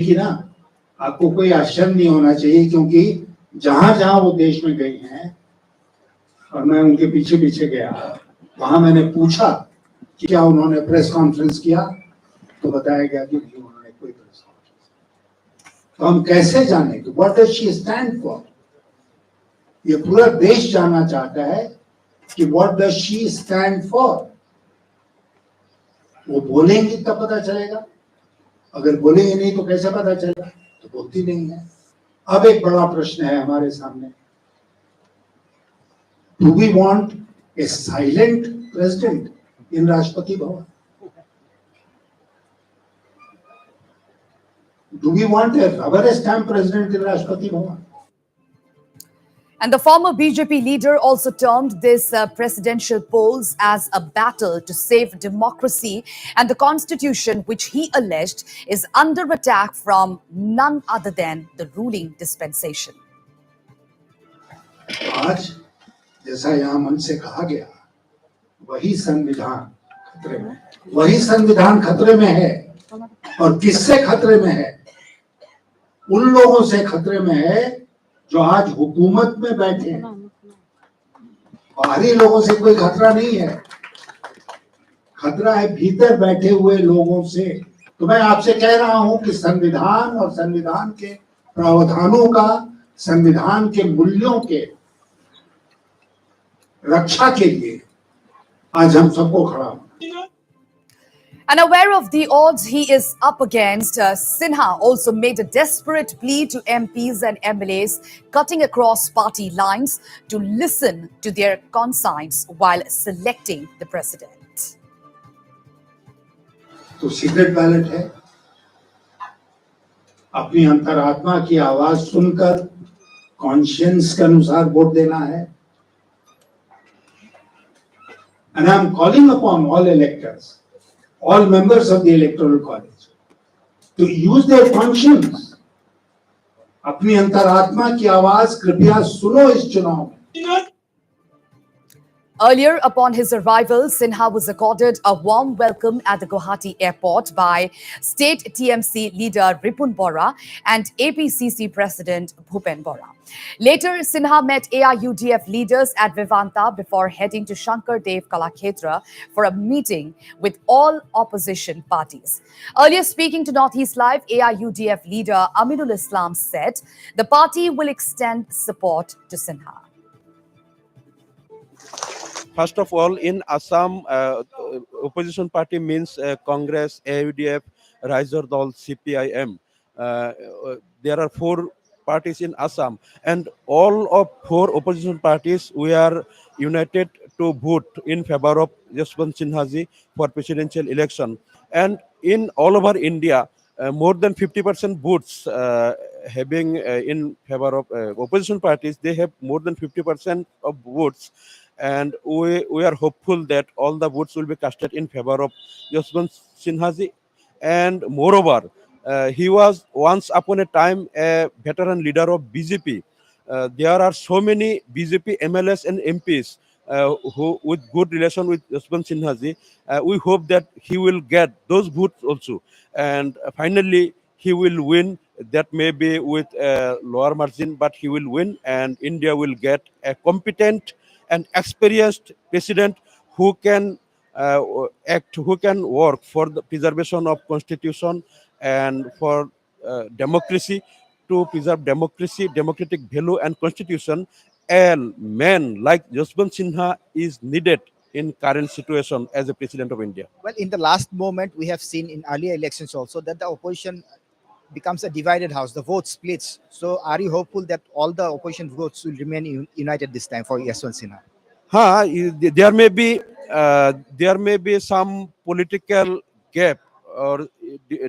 कि ना आपको कोई आश्चर्य नहीं होना चाहिए, क्योंकि जहां जहां वो देश में गई हैं और मैं उनके पीछे पीछे गया, वहां मैंने पूछा कि क्या उन्होंने प्रेस कॉन्फ्रेंस किया, तो बताया गया कि नहीं, उन्होंने कोई प्रेस कॉन्फ्रेंस। तो हम कैसे जाने कि what does she stand for? ये पूरा देश जानना चाहता है कि what does she stand for. वो बोलेंगी तब पता चलेगा, अगर बोलेंगे नहीं तो कैसे पता चलेगा? तो बोलती नहीं है। अब एक बड़ा प्रश्न है हमारे सामने, do we want a silent president in Rashtrapati Bhavan? Do we want a rubber stamp president in Rashtrapati Bhavan? And the former BJP leader also termed this presidential polls as a battle to save democracy and the constitution, which he alleged is under attack from none other than the ruling dispensation. आज जैसा यहाँ मन से कहा गया, वही संविधान खतरे में, वही संविधान खतरे में है। और किससे खतरे में है? उन लोगों से खतरे में है जो आज हुकूमत में बैठे हैं। बाहरी लोगों से कोई खतरा नहीं है, खतरा है भीतर बैठे हुए लोगों से। तो मैं आपसे कह रहा हूं कि संविधान और संविधान के प्रावधानों का, संविधान के मूल्यों के रक्षा के लिए आज हम सबको खड़ा होना। Unaware of the odds he is up against, Sinha also made a desperate plea to MPs and MLAs cutting across party lines to listen to their conscience while selecting the president. तो secret ballot है, अपनी अंतरात्मा की आवाज सुनकर conscience के अनुसार vote देना है। And I am calling upon all electors, all members of the electoral college, to use their conscience. अपनी अंतरात्मा की आवाज कृपया सुनो इस चुनाव में। Earlier, upon his arrival, Sinha was accorded a warm welcome at the Guwahati airport by state TMC leader Ripun Bora and APCC president Bhupen Bora. Later, Sinha met AIUDF leaders at Vivanta before heading to Shankar Dev Kalakshetra for a meeting with all opposition parties. Earlier, speaking to Northeast Live, AIUDF leader Aminul Islam said the party will extend support to Sinha. First of all, in Assam, opposition party means Congress, AUDF, Riser Dal, CPIM. There are 4 parties in Assam, and all of 4 opposition parties, we are united to vote in favor of Jaswant Sinha for presidential election. And in all over India, more than 50% votes having in favor of opposition parties, they have more than 50% of votes. And we are hopeful that all the votes will be casted in favor of Jaswant Sinha. And moreover, he was once upon a time a veteran leader of BJP. There are so many BJP MLAs and MPs who with good relation with Jaswant Sinha. We hope that he will get those votes also. And finally, he will win. That may be with a lower margin, but he will win, and India will get a competent and experienced president who can act, who can work for the preservation of constitution and for democracy, to preserve democracy, democratic value and constitution. A man like Jaswant Sinha is needed in current situation as a president of India. Well, in the last moment, we have seen in earlier elections also that the opposition becomes a divided house, the vote splits. So are you hopeful that all the opposition votes will remain united this time for Jaswant Sinha? There may be some political gap or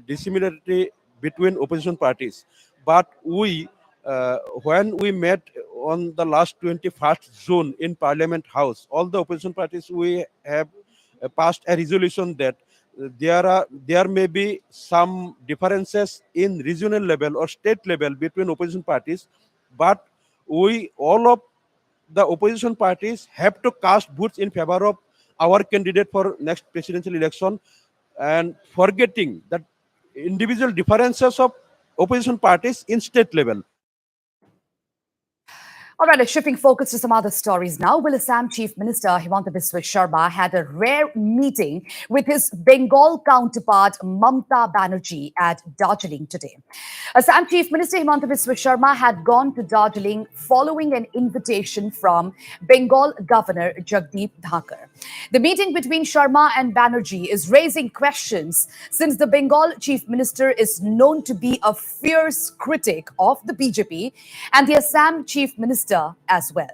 dissimilarity between opposition parties, but when we met on the last 21st June in Parliament House, all the opposition parties, we have passed a resolution that there may be some differences in regional level or state level between opposition parties, but all of the opposition parties have to cast votes in favor of our candidate for next presidential election, and forgetting that individual differences of opposition parties in state level. All right, shifting focus to some other stories now. Will Assam Chief Minister Himanta Biswa Sharma had a rare meeting with his Bengal counterpart Mumta Banerjee at Darjeeling today. Assam Chief Minister Himanta Biswa Sharma had gone to Darjeeling following an invitation from Bengal Governor Jagdeep Dhakar. The meeting between Sharma and Banerjee is raising questions since the Bengal Chief Minister is known to be a fierce critic of the BJP and the Assam Chief Minister as well.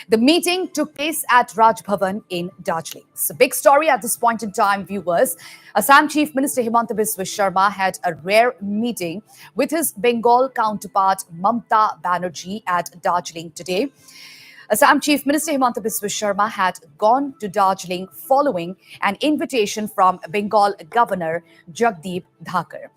The meeting took place at Raj Bhavan in Darjeeling. It's a big story at this point in time, viewers. Assam Chief Minister Himanta Biswa Sharma had a rare meeting with his Bengal counterpart Mumta Banerjee at Darjeeling today. Assam Chief Minister Himanta Biswa Sharma had gone to Darjeeling following an invitation from Bengal Governor Jagdeep Dhakar.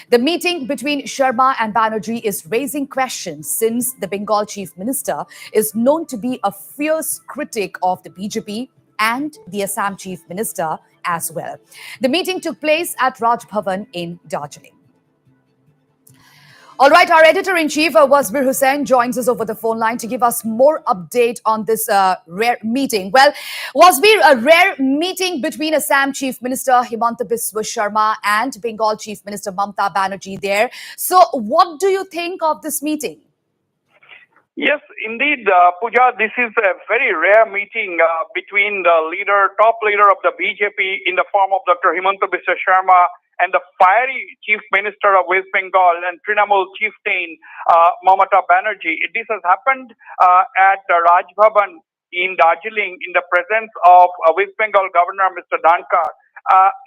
The meeting between Sharma and Banerjee is raising questions since the Bengal Chief Minister is known to be a fierce critic of the BJP and the Assam Chief Minister as well. The meeting took place at Raj Bhavan in Darjeeling. All right, our editor-in-chief, Wasbir Hussain, joins us over the phone line to give us more update on this rare meeting. Well, Wasbir, a rare meeting between Assam Chief Minister Himanta Biswa Sharma and Bengal Chief Minister Mumta Banerjee there. So what do you think of this meeting? Yes, indeed, Pooja, this is a very rare meeting between the top leader of the BJP in the form of Dr. Himanta Biswa Sharma and the fiery Chief Minister of West Bengal and Trinamool chieftain Mamata Banerjee. This has happened at Raj Bhavan in Darjeeling in the presence of West Bengal Governor Mr. Dhankar.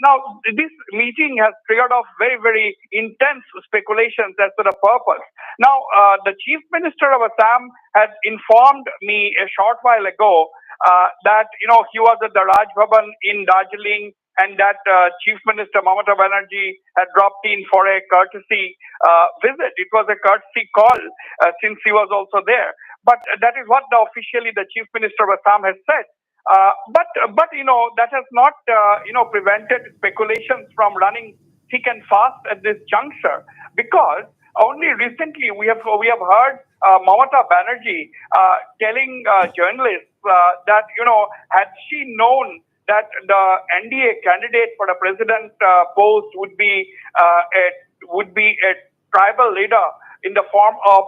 Now, this meeting has triggered off very, very intense speculations as to the purpose. Now, the Chief Minister of Assam had informed me a short while ago that, he was at the Raj Bhavan in Darjeeling and that Chief Minister Mamata Banerjee had dropped in for a courtesy visit. It was a courtesy call since he was also there. But that is what officially the Chief Minister of Assam has said. But that has not prevented speculations from running thick and fast at this juncture, because only recently we have heard Mamata Banerjee telling journalists that had she known that the NDA candidate for the president post would be a tribal leader in the form of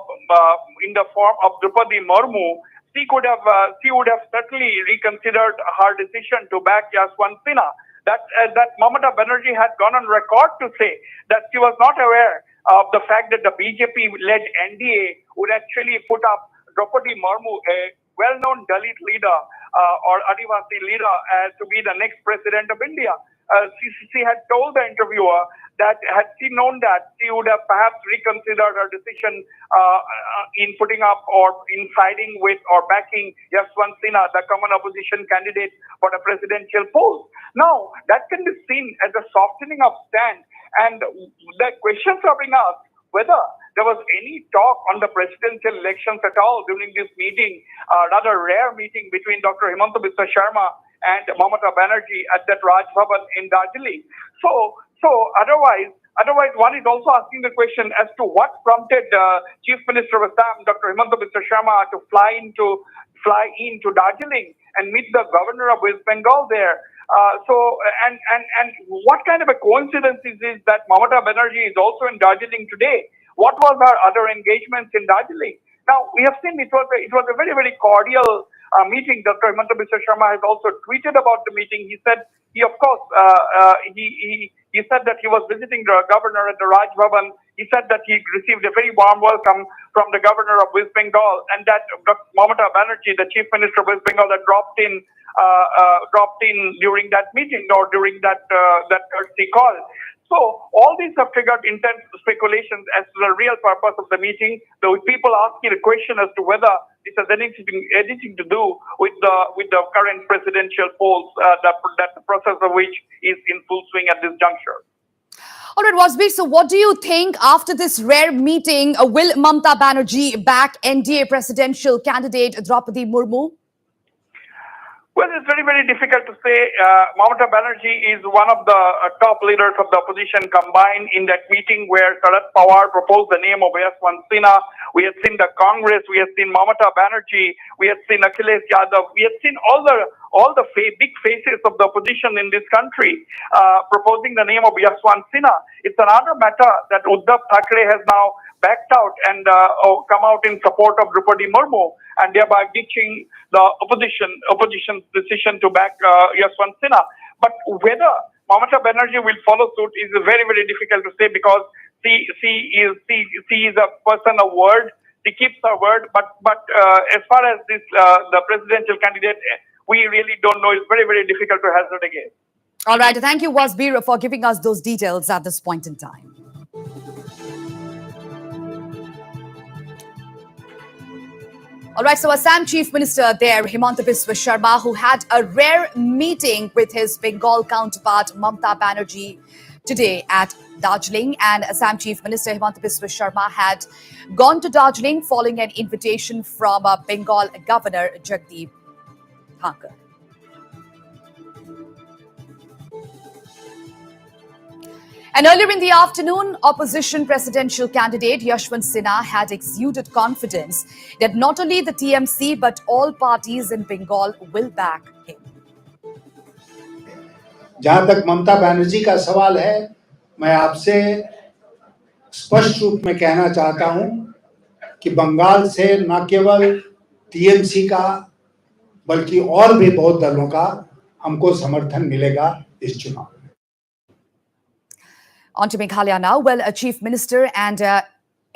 Draupadi Murmu, she would have certainly reconsidered her decision to back Yashwant Sinha. That Mamata Banerjee had gone on record to say that she was not aware of the fact that the BJP-led NDA would actually put up Draupadi Murmu, a well-known Dalit leader or Adivasi leader, to be the next president of India. She had told the interviewer that had she known that, she would have perhaps reconsidered her decision in putting up or in siding with or backing Yashwant Sinha, the common opposition candidate for the presidential post. Now, that can be seen as a softening of stand, and the questions are being asked whether there was any talk on the presidential elections at all during this meeting, rather rare meeting between Dr. Himanta Biswa Sharma and Mamata Banerjee at that Raj Bhavan in Darjeeling. So otherwise, one is also asking the question as to what prompted Chief Minister of Assam, Dr. Himanta Biswa Sharma, to fly into Darjeeling and meet the governor of West Bengal there. And what kind of a coincidence is this that Mamata Banerjee is also in Darjeeling today? What was her other engagements in Darjeeling? Now, we have seen it was a very, very cordial meeting. Dr. Himanta Biswa Sharma has also tweeted about the meeting. He said he said that he was visiting the governor at the Raj Bhavan. He said that he received a very warm welcome from the governor of West Bengal, and that Mamata Banerjee, the Chief Minister of West Bengal, had dropped in during that meeting or during that courtesy call. So all these have triggered intense speculations as to the real purpose of the meeting. Though people asking the question as to whether this has anything to do with the current presidential polls, that the process of which is in full swing at this juncture. All right, Wasbir, so what do you think after this rare meeting? Will Mamata Banerjee back NDA presidential candidate Draupadi Murmu? Well, it's very, very difficult to say. Mumta Banerjee is one of the top leaders of the opposition combined in that meeting where Sharad Pawar proposed the name of Yashwant Sinha. We have seen the Congress, we have seen Mumta Banerjee, we have seen Akhilesh Yadav, we have seen all the big faces of the opposition in this country proposing the name of Yashwant Sinha. It's another matter that Uddhav Thackeray has now backed out and come out in support of Draupadi Murmu, and thereby ditching the opposition's decision to back Yashwant Sinha. But whether Mumta Banerjee will follow suit is very, very difficult to say, because she is a person of word. She keeps her word. But as far as this the presidential candidate, we really don't know. It's very, very difficult to hazard a guess. All right. Thank you, Wasbir, for giving us those details at this point in time. All right, so Assam Chief Minister there, Himanta Biswa Sharma, who had a rare meeting with his Bengal counterpart, Mumta Banerjee, today at Darjeeling. And Assam Chief Minister Himanta Biswa Sharma had gone to Darjeeling following an invitation from Bengal Governor Jagdeep Thakur. And earlier in the afternoon, opposition presidential candidate Yashwant Sinha had exuded confidence that not only the TMC but all parties in Bengal will back him. जहां तक ममता बनर्जी का सवाल है, मैं आपसे स्पष्ट रूप में कहना चाहता हूं कि बंगाल से न केवल टीएमसी का बल्कि और भी बहुत दलों का हमको समर्थन मिलेगा इस चुनाव में. On to Meghalaya now. Well, a Chief Minister and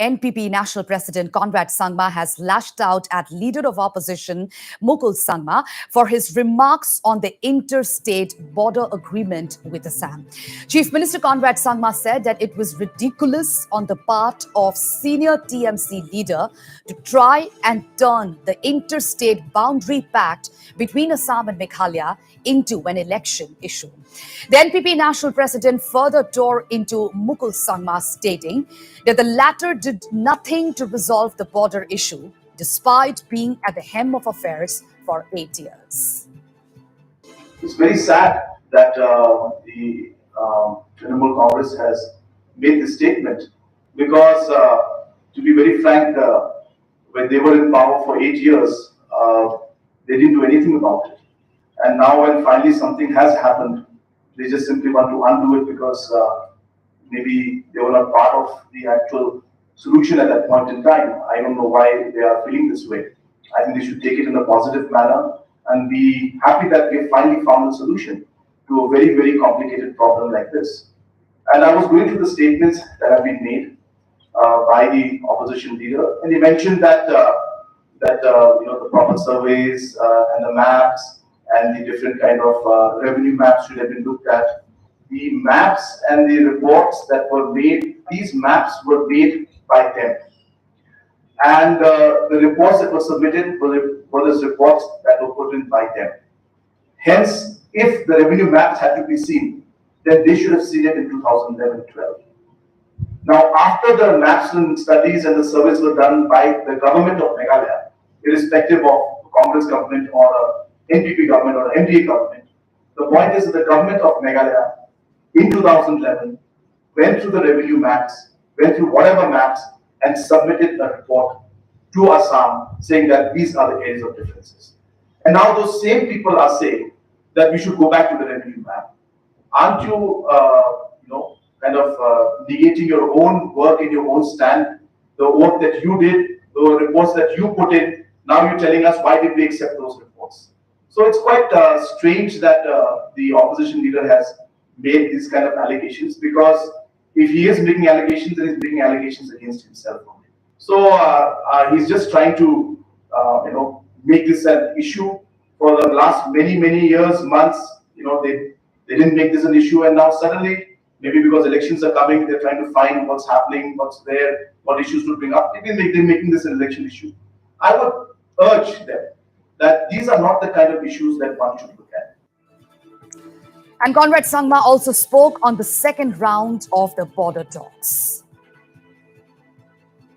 NPP National President Conrad Sangma has lashed out at Leader of Opposition Mukul Sangma for his remarks on the interstate border agreement with Assam. Chief Minister Conrad Sangma said that it was ridiculous on the part of senior TMC leader to try and turn the interstate boundary pact between Assam and Meghalaya into an election issue. The NPP National President further tore into Mukul Sangma, stating that the latter did nothing to resolve the border issue, despite being at the helm of affairs for 8 years. It's very sad that the Trinamool Congress has made this statement, because, to be very frank, when they were in power for 8 years, they didn't do anything about it. And now when finally something has happened, they just simply want to undo it because maybe they were not part of the actual solution at that point in time. I don't know why they are feeling this way. I think they should take it in a positive manner and be happy that we have finally found a solution to a very, very complicated problem like this. And I was going through the statements that have been made by the opposition leader, and he mentioned that the proper surveys and the maps and the different kind of revenue maps should have been looked at. The maps and the reports that were made, these maps were made by them. And the reports that were submitted were those reports that were put in by them. Hence, if the revenue maps had to be seen, then they should have seen it in 2011-12. Now, after the maps and studies and the surveys were done by the government of Meghalaya, irrespective of Congress government or NPP government or NDA government, the point is that the government of Meghalaya in 2011 went through the revenue maps, went through whatever maps, and submitted a report to Assam saying that these are the areas of differences. And now those same people are saying that we should go back to the revenue map. Aren't you, kind of negating your own work in your own stand, the work that you did, the reports that you put in? Now you're telling us, why did we accept those reports? So it's quite strange that the opposition leader has made these kind of allegations, because if he is making allegations, then he's making allegations against himself only. So he's just trying to, make this an issue for the last many years, months. They didn't make this an issue, and now suddenly, maybe because elections are coming, they're trying to find what's happening, what's there, what issues to bring up. Maybe they're making this an election issue. I would urge them that these are not the kind of issues that one should look at. And Conrad Sangma also spoke on the second round of the border talks.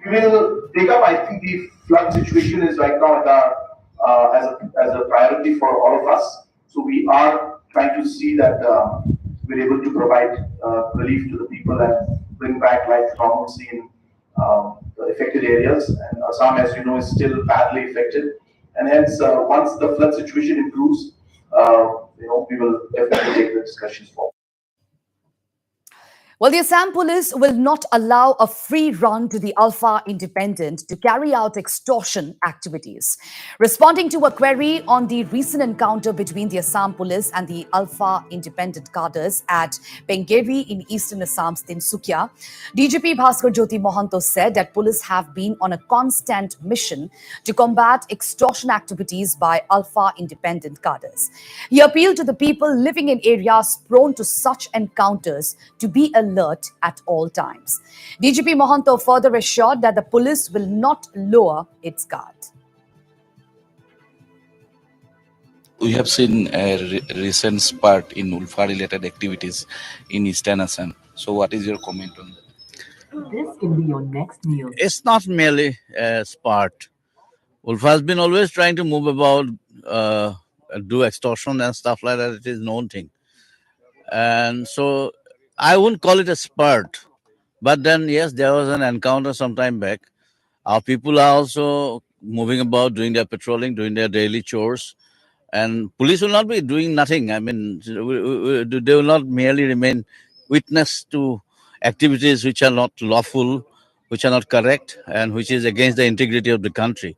We will take up, I think the flood situation is right now at our as a priority for all of us. So we are trying to see that we're able to provide relief to the people and bring back life normalcy in the affected areas. And Assam, as you know, is still badly affected. And hence, once the flood situation improves, we will definitely take the discussions forward. Well, the Assam police will not allow a free run to the Alpha Independent to carry out extortion activities. Responding to a query on the recent encounter between the Assam police and the Alpha Independent cadres at Bengal in eastern Assam's Tinsukia, DGP Bhaskar Jyoti Mohanto said that police have been on a constant mission to combat extortion activities by Alpha Independent cadres. He appealed to the people living in areas prone to such encounters to be alert at all times. DGP Mohanto further assured that the police will not lower its guard. We have seen a recent spurt in Ulfa-related activities in Eastern Assam. So, what is your comment on that? This can be your next meal. It's not merely a sport. Ulfa has been always trying to move about, do extortion and stuff like that. It is known thing. And so I wouldn't call it a spurt. But then, yes, there was an encounter some time back. Our people are also moving about, doing their patrolling, doing their daily chores. And police will not be doing nothing. I mean, they will not merely remain witness to activities which are not lawful, which are not correct, and which is against the integrity of the country.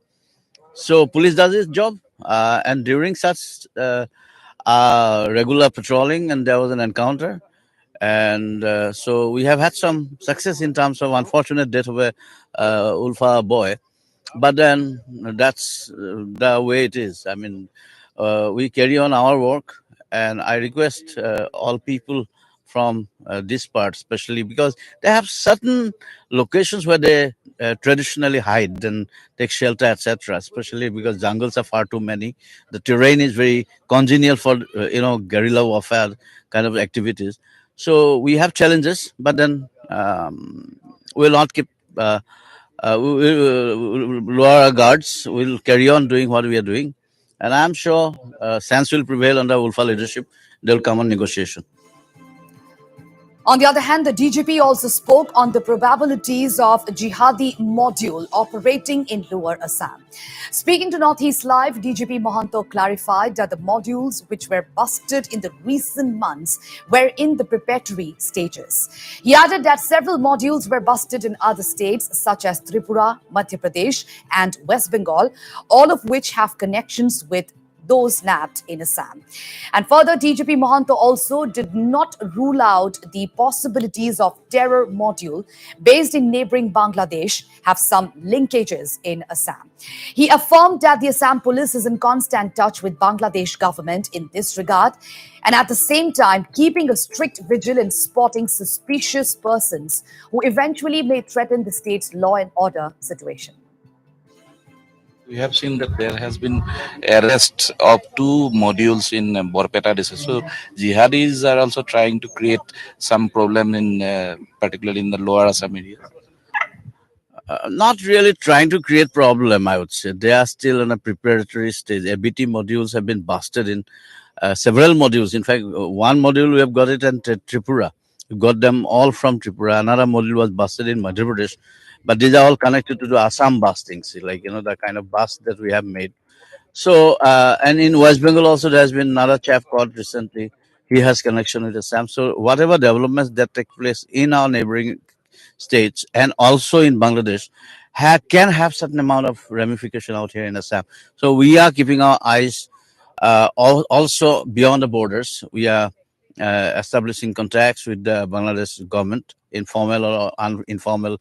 So police does its job, and during such regular patrolling, and there was an encounter, and so we have had some success in terms of unfortunate death of a Ulfa boy. But then that's the way it is. I mean, we carry on our work, and I request all people from this part, especially because they have certain locations where they traditionally hide and take shelter, etc. Especially because jungles are far too many. The terrain is very congenial for guerrilla warfare kind of activities. So we have challenges, but then we'll not keep. We will lower our guards. We'll carry on doing what we are doing, and I'm sure sense will prevail under Ulfa leadership. They'll come on negotiation. On the other hand, the DGP also spoke on the probabilities of a jihadi module operating in Lower Assam. Speaking to Northeast Live, DGP Mohanto clarified that the modules which were busted in the recent months were in the preparatory stages. He added that several modules were busted in other states such as Tripura, Madhya Pradesh and West Bengal, all of which have connections with those nabbed in Assam. And further, DGP Mohanto also did not rule out the possibilities of terror module based in neighboring Bangladesh have some linkages in Assam. He affirmed that the Assam police is in constant touch with Bangladesh government in this regard, and at the same time keeping a strict vigil in spotting suspicious persons who eventually may threaten the state's law and order situation. We have seen that there has been arrest of two modules in Borpeta district. So jihadis are also trying to create some problem in, particularly in the lower Assam area. Not really trying to create problem, I would say. They are still in a preparatory stage. ABT modules have been busted in several modules. In fact, one module we have got it in Tripura. We got them all from Tripura. Another module was busted in Madhya Pradesh. But these are all connected to the Assam bustings, like, the kind of bust that we have made. So, and in West Bengal also, there has been another chap caught recently. He has connection with Assam. So, whatever developments that take place in our neighboring states and also in Bangladesh can have certain amount of ramification out here in Assam. So, we are keeping our eyes also beyond the borders. We are establishing contacts with the Bangladesh government, informal or informal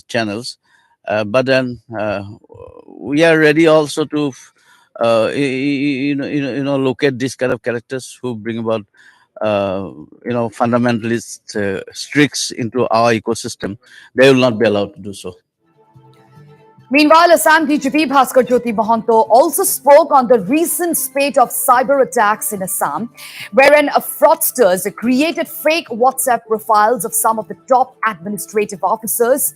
channels, but then we are ready also to look at these kind of characters who bring about fundamentalist streaks into our ecosystem. They will not be allowed to do so. Meanwhile, Assam DGP Bhaskar Jyoti Mohanto also spoke on the recent spate of cyber attacks in Assam, wherein fraudsters created fake WhatsApp profiles of some of the top administrative officers.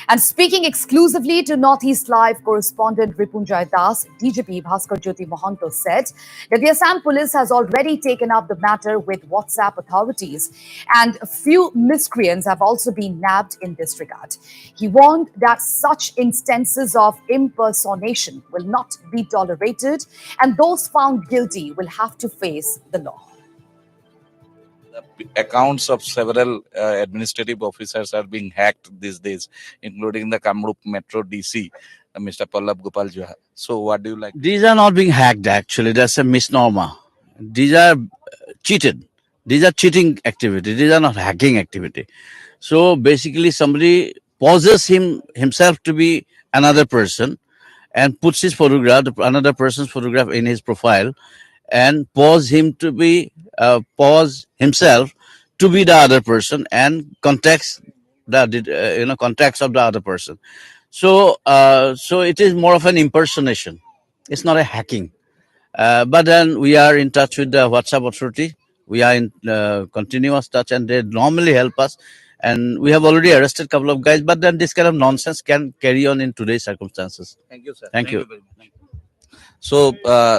And speaking exclusively to Northeast Live correspondent Ripunjay Das, DGP Bhaskar Jyoti Mohanto said that the Assam police has already taken up the matter with WhatsApp authorities, and a few miscreants have also been nabbed in this regard. He warned that such instances of impersonation will not be tolerated, and those found guilty will have to face the law. The accounts of several administrative officers are being hacked these days, including the Kamrup Metro DC, Mr. Pallab Gopal Juha. So, what do you like? These are not being hacked, actually. That's a misnomer. These are cheated. These are cheating activity. These are not hacking activity. So basically, somebody pauses himself to be another person and puts his photograph, another person's photograph in his profile, and pause himself to be the other person and contacts contacts of the other person. So it is more of an impersonation. It's not a hacking. But then we are in touch with the WhatsApp authority. We are in continuous touch, and they normally help us. And we have already arrested a couple of guys. But then this kind of nonsense can carry on in today's circumstances. Thank you, sir. Thank you. Very much. So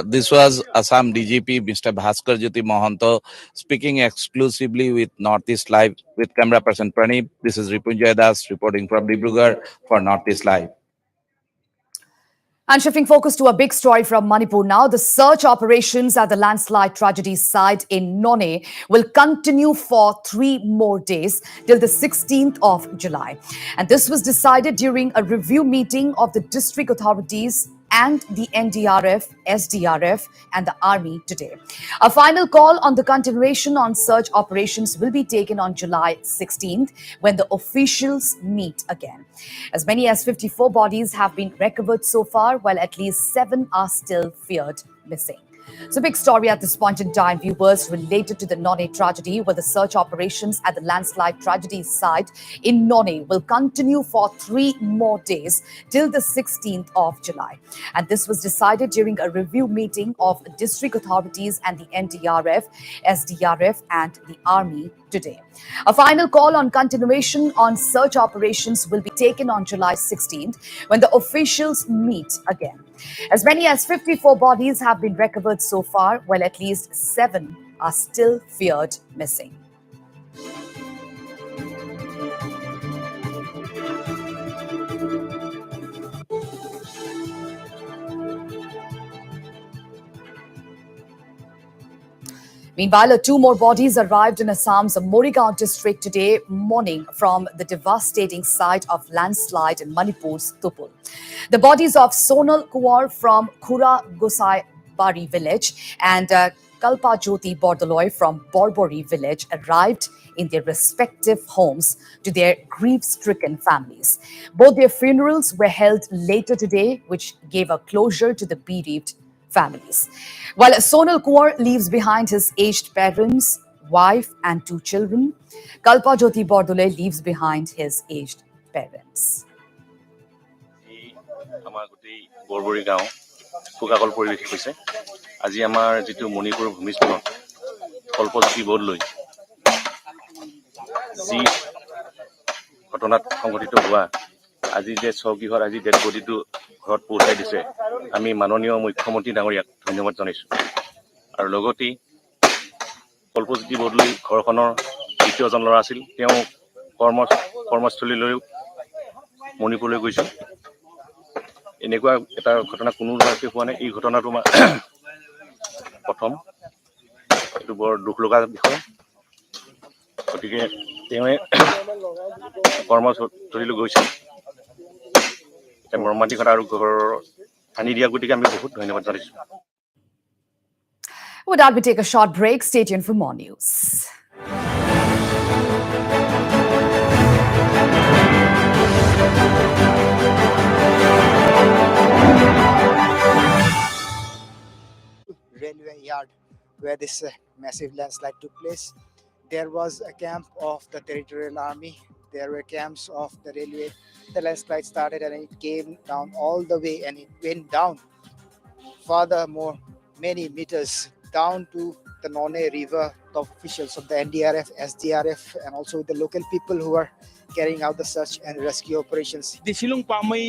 this was Assam DGP Mr. Bhaskar Jyoti Mohanto speaking exclusively with Northeast Live with camera person Praneep. This is Ripunjay Das reporting from Dibrugarh for Northeast Live. And shifting focus to a big story from Manipur now, the search operations at the landslide tragedy site in None will continue for 3 more days till the 16th of July. And this was decided during a review meeting of the district authorities and the NDRF, SDRF, and the Army today. A final call on the continuation on search operations will be taken on July 16th when the officials meet again. As many as 54 bodies have been recovered so far, while at least 7 are still feared missing. So, big story at this point in time, viewers, related to the None tragedy, where the search operations at the landslide tragedy site in None will continue for 3 more days till the 16th of July. And this was decided during a review meeting of district authorities and the NDRF, SDRF, and the Army today. A final call on continuation on search operations will be taken on July 16th when the officials meet again. As many as 54 bodies have been recovered so far, while at least 7 are still feared missing. Meanwhile, 2 more bodies arrived in Assam's Morrigaon district today morning from the devastating site of landslide in Manipur's Tupul. The bodies of Sonal Kuwar from Khura Gosai Bari village and Kalpa Jyoti Bordoloi from Borbori village arrived in their respective homes to their grief-stricken families. Both their funerals were held later today, which gave a closure to the bereaved families. While Sonal Kuwar leaves behind his aged parents, wife, and 2 children, Kalpa Jyoti Bordoloi leaves behind his aged parents. আমাৰ গোটেই বৰবৰী গাঁও শোকাকল পৰিৱেশ হৈছে আজি আমাৰ যেটো মণিপুৰ ভূমিস্খলন কল্পজ্যোতি বৰদলৈ যি ঘটনাত সংঘটিত হোৱা আজি যে চৌকিঘৰ আজি ডেড বডিটো ঘৰত পৌঁছাই দিছে আমি মাননীয় মুখ্যমন্ত্ৰী ডাঙৰীয়াক ধন্যবাদ জনাইছো আৰু লগতে কল্পজ্যোতি বৰদলৈ ঘৰখনৰ দ্বিতীয়জন ল'ৰা আছিল তেওঁ কৰ্মস্থলীলৈ মণিপুৰলৈ গৈছিল এনেকুৱা এটা ঘটনা কোনো ধৰণে হোৱা নাই এই ঘটনাটো প্ৰথম এইটো বৰ দুখ লগা বিষয় গতিকে তেওঁ কৰ্মস্থলীলৈ গৈছিল এটা মৰ্মান্তিকতা আৰু ঘৰৰ আনি দিয়া গতিকে আমি বহুত ধন্যবাদ জনাইছো With that, we take a short break. Stay tuned for more news. Railway yard where this massive landslide took place. There was a camp of the Territorial Army. there were camps of the railway. The landslide started and it came down all the way, and it went down furthermore many meters down to the None River. The officials of the NDRF, SDRF, and also the local people who are carrying out the search and rescue operations. The Shillong Pamai,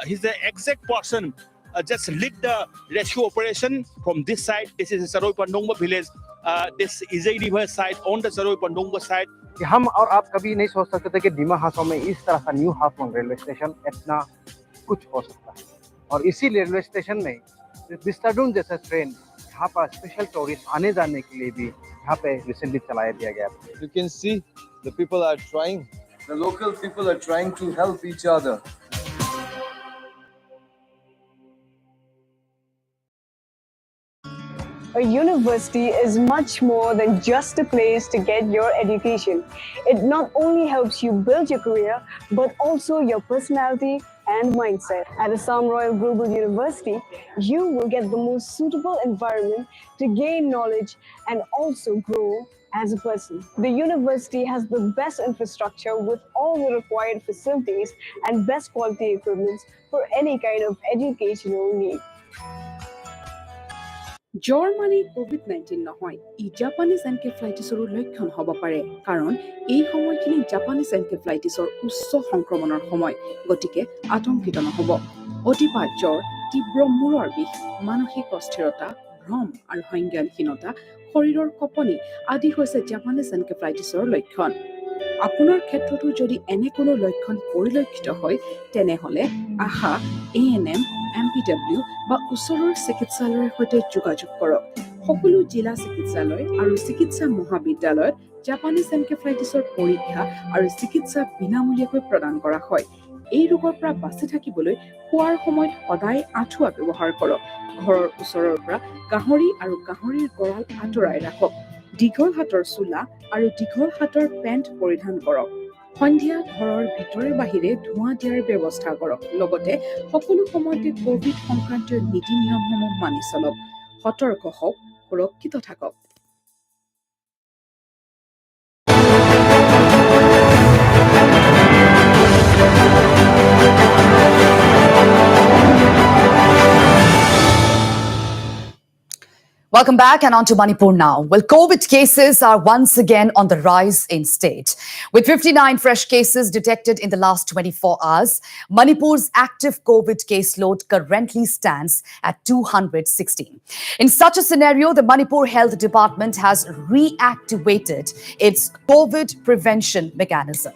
he's the exact person just lead the rescue operation from this side. This is Saroi Pandongba village. This is a river side on the Saroi Pandongba side. कि हम और आप कभी नहीं सोच सकते थे कि डिमा हासों में इस तरह का न्यू हाफलोंग रेलवे स्टेशन इतना कुछ हो सकता है। और इसी रेलवे स्टेशन में विस्टाडून जैसा ट्रेन यहाँ पर स्पेशल टूरिस्ट आने जाने के लिए भी यहाँ पे रिसेंटली चलाया दिया गया। You can see the people are trying. The local people are trying to help each other. A university is much more than just a place to get your education. It not only helps you build your career, but also your personality and mindset. At Assam Royal Global University, you will get the most suitable environment to gain knowledge and also grow as a person. The university has the best infrastructure with all the required facilities and best quality equipment for any kind of educational need. জ্বৰ মানে COVID-19 নহয়, ই Japanese এনকেফ্লাইটিছৰ লক্ষণ হ'ব পাৰে, কাৰণ এই সময়খিনি Japanese এনকেফ্লাইটিছৰ উচ্চ সংক্ৰমণৰ সময়, গতিকে আতংকিত নহ'ব। অতিপাত জ্বৰ, তীব্ৰ মূৰৰ বিষ, মানসিক অস্থিৰতা, ভ্ৰম আৰু সংজ্ঞানহীনতা, শৰীৰৰ কঁপনি আদি হৈছে জাপানিজ এনকেফ্লাইটিছৰ লক্ষণ। আপোনাৰ ক্ষেত্ৰতো যদি এনে কোনো লক্ষণ পৰিলক্ষিত হয়, তেনেহ'লে আশা, ANM, MPW বা ওচৰৰ চিকিৎসালয়ৰ সৈতে যোগাযোগ কৰক। সকলো জিলা চিকিৎসালয় আৰু চিকিৎসা মহাবিদ্যালয়ত জাপানিজ এনকেফ্লাইটিছৰ পৰীক্ষা আৰু চিকিৎসা বিনামূলীয়াকৈ প্ৰদান কৰা হয়। এই ৰোগৰ পৰা বাচি থাকিবলৈ খোৱাৰ সময়ত সদায় আঁঠুৱা ব্যৱহাৰ কৰক। ঘৰৰ ওচৰৰ পৰা গাহৰি আৰু গাহৰিৰ গঁৰাল আঁতৰাই ৰাখক। দীঘল হাতৰ চোলা আৰু দীঘল হাতৰ পেণ্ট পৰিধান কৰক। সন্ধিয়া ঘৰৰ ভিতৰে বাহিৰে ধোঁৱা দিয়াৰ ব্যৱস্থা কৰক। লগতে সকলো সময়তে কোভিড সংক্ৰান্তীয় নীতি নিয়মসমূহ মানি চলক। সতৰ্ক হওক, সুৰক্ষিত থাকক। Welcome back and on to Manipur now. Well, COVID cases are once again on the rise in state. With 59 fresh cases detected in the last 24 hours, Manipur's active COVID caseload currently stands at 216. In such a scenario, the Manipur Health Department has reactivated its COVID prevention mechanism.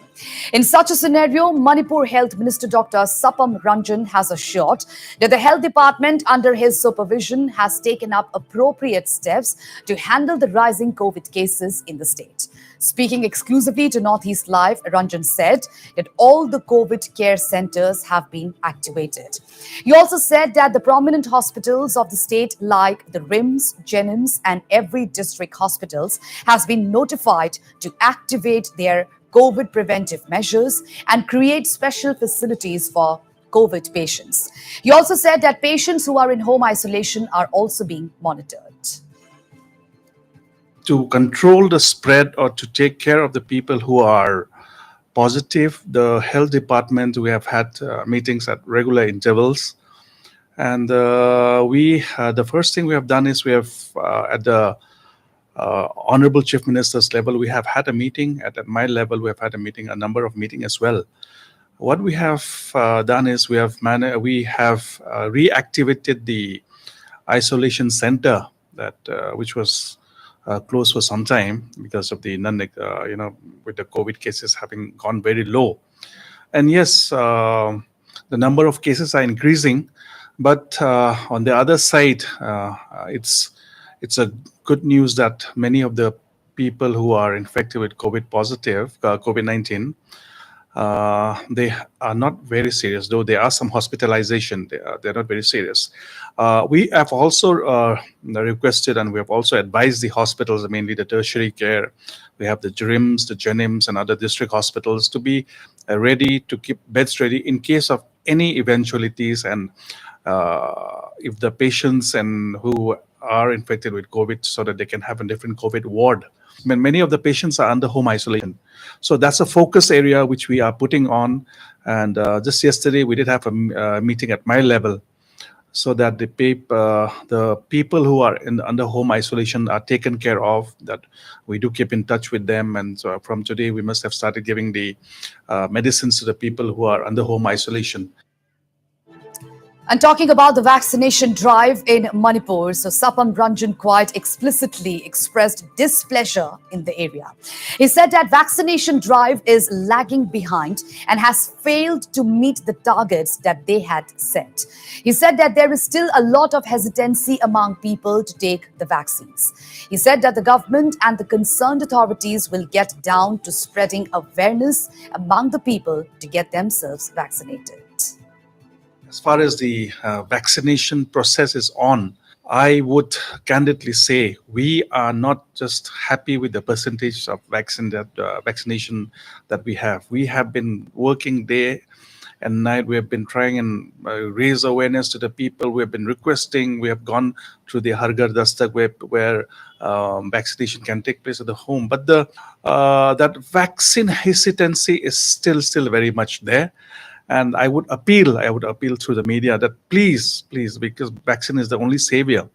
In such a scenario, Manipur Health Minister Dr. Sapam Ranjan has assured that the health department under his supervision has taken up appropriate steps to handle the rising COVID cases in the state. Speaking exclusively to Northeast Live, Ranjan said that all the COVID care centers have been activated. He also said that the prominent hospitals of the state like the RIMS, Jenims and every district hospitals has been notified to activate their COVID preventive measures and create special facilities for COVID patients. He also said that patients who are in home isolation are also being monitored. To control the spread or to take care of the people who are positive, the health department, we have had meetings at regular intervals. And the first thing we have done is we have, at the Honorable Chief Minister's level, we have had a meeting. At my level, we have had a meeting, a number of meetings as well. What we have done is we have reactivated the isolation center that which was closed for some time because of the with the COVID cases having gone very low. And yes, the number of cases are increasing, but on the other side, it's a good news that many of the people who are infected with COVID-19, they are not very serious, though there are some hospitalization. They're not very serious. We have also requested and we have also advised the hospitals, mainly the tertiary care. We have the RIMS, the Jenims and other district hospitals to be ready to keep beds ready in case of any eventualities. And if the patients and who are infected with COVID so that they can have a different COVID ward. Many of the patients are under home isolation. So that's a focus area which we are putting on. And just yesterday, we did have a meeting at my level so that the people who are under home isolation are taken care of, that we do keep in touch with them. And so from today, we must have started giving the medicines to the people who are under home isolation. And talking about the vaccination drive in Manipur, so Sapam Ranjan quite explicitly expressed displeasure in the area. He said that vaccination drive is lagging behind and has failed to meet the targets that they had set. He said that there is still a lot of hesitancy among people to take the vaccines. He said that the government and the concerned authorities will get down to spreading awareness among the people to get themselves vaccinated. As far as the vaccination process is on, I would candidly say we are not just happy with the percentage of vaccination that we have. We have been working day and night. We have been trying and raise awareness to the people. We have been requesting. We have gone through the Har Ghar Dastak where vaccination can take place at the home. But that vaccine hesitancy is still very much there. And I would appeal through the media that please, because vaccine is the only savior,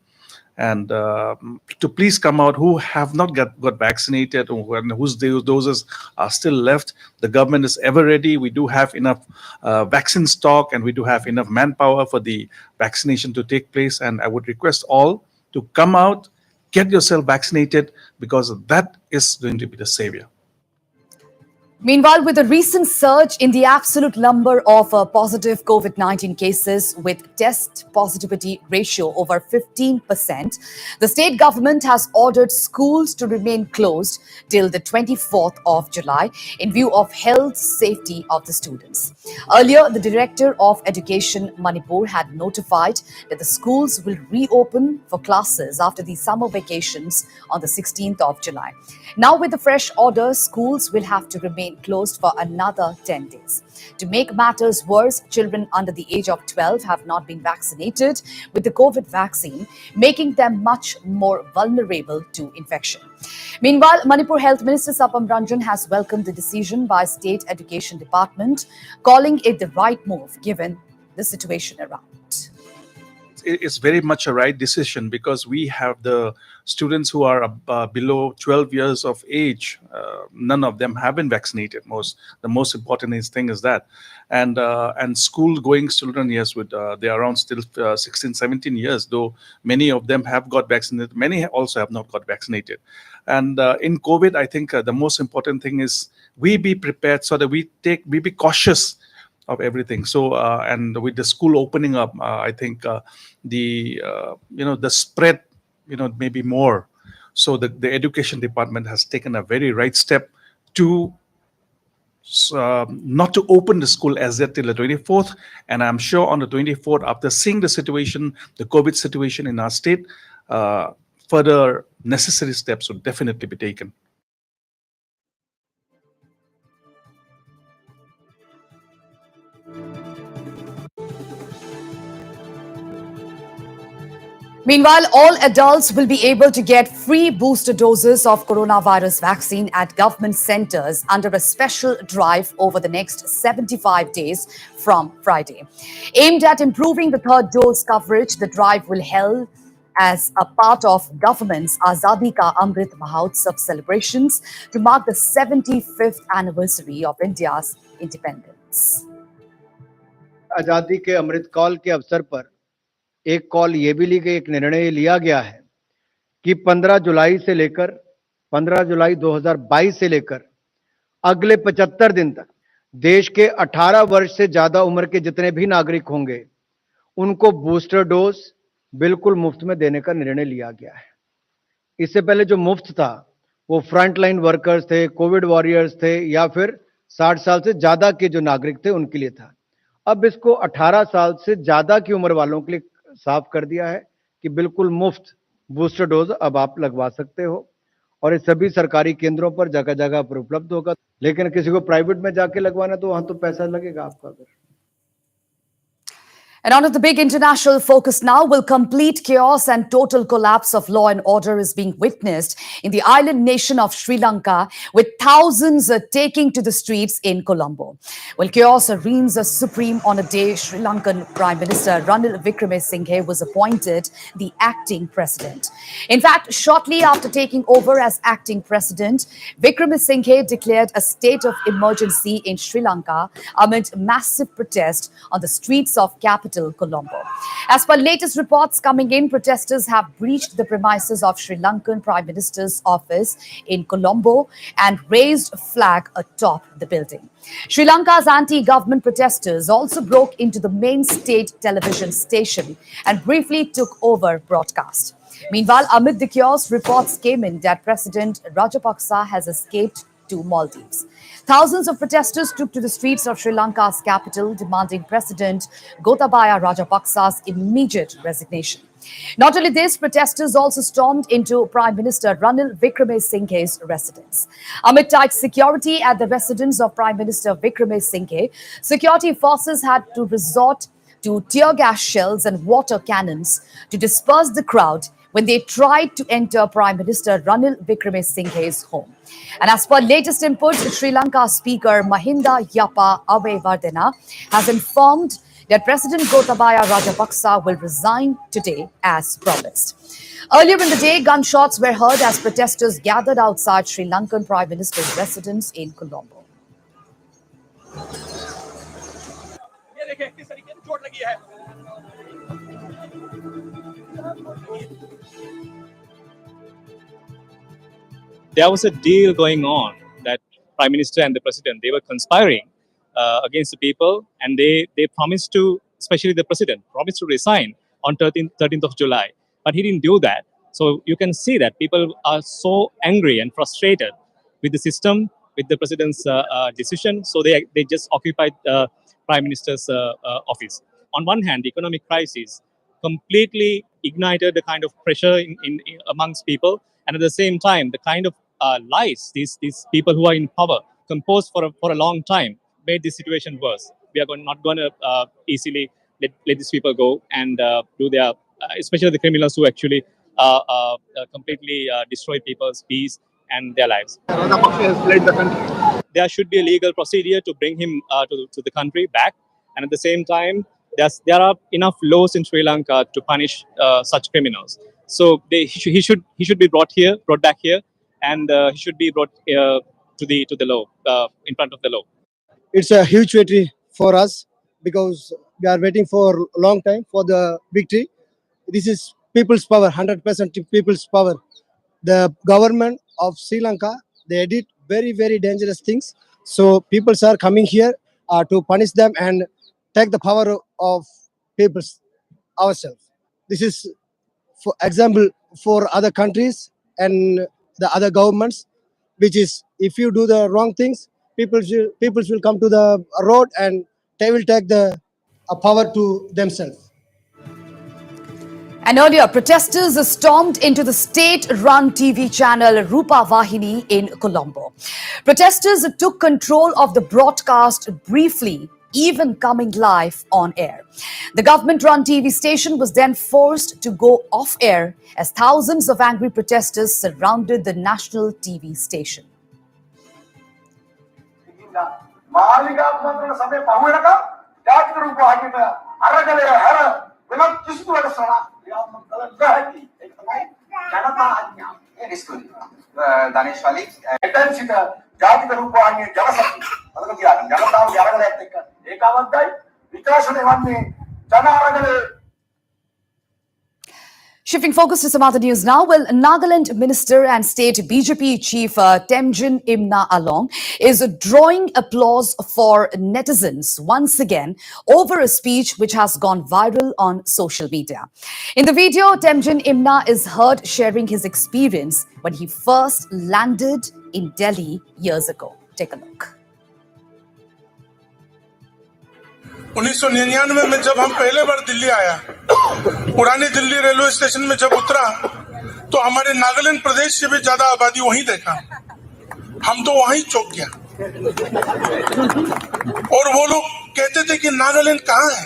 and to please come out who have not got vaccinated or whose doses are still left. The government is ever ready. We do have enough vaccine stock, and we do have enough manpower for the vaccination to take place. And I would request all to come out, get yourself vaccinated, because that is going to be the savior. Meanwhile, with the recent surge in the absolute number of positive COVID-19 cases with test positivity ratio over 15%, the state government has ordered schools to remain closed till the 24th of July in view of health safety of the students. Earlier, the Director of Education Manipur had notified that the schools will reopen for classes after the summer vacations on the 16th of July. Now, with the fresh order, schools will have to remain closed for another 10 days. To make matters worse, children under the age of 12 have not been vaccinated with the COVID vaccine, making them much more vulnerable to infection. Meanwhile, Manipur Health Minister Sapam Ranjan has welcomed the decision by State Education Department, calling it the right move given the situation around. It's very much a right decision, because we have the students who are below 12 years of age. None of them have been vaccinated. The most important thing is that, and school-going children, yes, they are around still 16, 17 years. Though many of them have got vaccinated, many also have not got vaccinated. And in COVID, I think the most important thing is we be prepared so that we be cautious of everything. So and with the school opening up, I think the spread maybe more. So the education department has taken a very right step to not to open the school as yet till the 24th. And I'm sure on the 24th, after seeing the situation, the COVID situation in our state, further necessary steps would definitely be taken. Meanwhile, all adults will be able to get free booster doses of coronavirus vaccine at government centers under a special drive over the next 75 days from Friday. Aimed at improving the third dose coverage, the drive will held as a part of government's Azadi Ka Amrit Mahotsav celebrations to mark the 75th anniversary of India's independence. आजादी के अमृत काल के अवसर पर एक call ये भी ली गई, एक निर्णय लिया गया है कि 15 जुलाई 2022 से लेकर अगले 75 दिन तक देश के 18 वर्ष से ज्यादा उम्र के जितने भी नागरिक होंगे उनको बूस्टर डोज बिल्कुल मुफ्त में देने का निर्णय लिया गया है। इससे पहले जो मुफ्त था वो फ्रंट लाइन वर्कर्स थे, कोविड वॉरियर्स थे, या फिर 60 साल से ज्यादा के जो नागरिक थे उनके लिए था। अब इसको 18 साल से ज्यादा की उम्र वालों के लिए साफ कर दिया है कि बिल्कुल मुफ्त बूस्टर डोज अब आप लगवा सकते हो, और ये सभी सरकारी केंद्रों पर जगह जगह पर उपलब्ध होगा। लेकिन किसी को प्राइवेट में जाके लगवाना तो वहां तो पैसा लगेगा आपका। And on to the big international focus now. Will complete chaos and total collapse of law and order is being witnessed in the island nation of Sri Lanka, with thousands taking to the streets in Colombo. Well, chaos reigns supreme on a day Sri Lankan Prime Minister Ranil Wickremesinghe was appointed the acting president. In fact, shortly after taking over as acting president, Wickremesinghe declared a state of emergency in Sri Lanka amid massive protest on the streets of capital Colombo. As per latest reports coming in, protesters have breached the premises of Sri Lankan Prime Minister's office in Colombo and raised a flag atop the building. Sri Lanka's anti-government protesters also broke into the main state television station and briefly took over broadcast. Meanwhile, amid the chaos, reports came in that President Rajapaksa has escaped to Maldives. Thousands of protesters took to the streets of Sri Lanka's capital, demanding President Gotabaya Rajapaksa's immediate resignation. Not only this, protesters also stormed into Prime Minister Ranil Wickremesinghe's residence. Amid tight security at the residence of Prime Minister Wickremesinghe, security forces had to resort to tear gas shells and water cannons to disperse the crowd when they tried to enter Prime Minister Ranil Wickremesinghe's home. And as per latest inputs, Sri Lanka Speaker Mahinda Yapa Abeyewardena has informed that President Gotabaya Rajapaksa will resign today as promised. Earlier in the day, gunshots were heard as protesters gathered outside Sri Lankan Prime Minister's residence in Colombo. There was a deal going on that Prime Minister and the President, they were conspiring against the people, and they promised to, especially the President, promised to resign on 13th of July. But he didn't do that. So you can see that people are so angry and frustrated with the system, with the President's decision. So they just occupied Prime Minister's office. On one hand, the economic crisis completely ignited the kind of pressure in amongst people. And at the same time, the kind of lies these people who are in power composed for a long time made this situation worse. We are not going to easily let these people go and do their, especially the criminals who actually completely destroy people's peace and their lives. There should be a legal procedure to bring him to the country back, and at the same time, there are enough laws in Sri Lanka to punish such criminals. So he should be brought back here, and he should be brought to the law, in front of the law. It's a huge victory for us because we are waiting for a long time for the victory. This is people's power, 100% people's power. The government of Sri Lanka, they did very, very dangerous things. So people are coming here to punish them and take the power of people ourselves. This is, for example, for other countries and the other governments, which is if you do the wrong things, people will come to the road and they will take the power to themselves. And earlier, protesters stormed into the state-run TV channel Rupa Vahini in Colombo. Protesters took control of the broadcast briefly, even coming live on air. The government-run TV station was then forced to go off air as thousands of angry protesters surrounded the national TV station. Shifting focus to some other news now. Well, Nagaland Minister and State BJP Chief Temjin Imna Along is drawing applause for netizens once again over a speech which has gone viral on social media. In the video, Temjin Imna is heard sharing his experience when he first landed in Delhi years ago. Take a look. 1999 में जब हम पहले बार दिल्ली आया, पुरानी Delhi railway station में जब उतरा तो हमारे नागालैंड प्रदेश से भी ज्यादा आबादी वहीं देखा। हम तो वहीं चौंक गया और वो लोग कहते थे कि नागालैंड कहाँ है।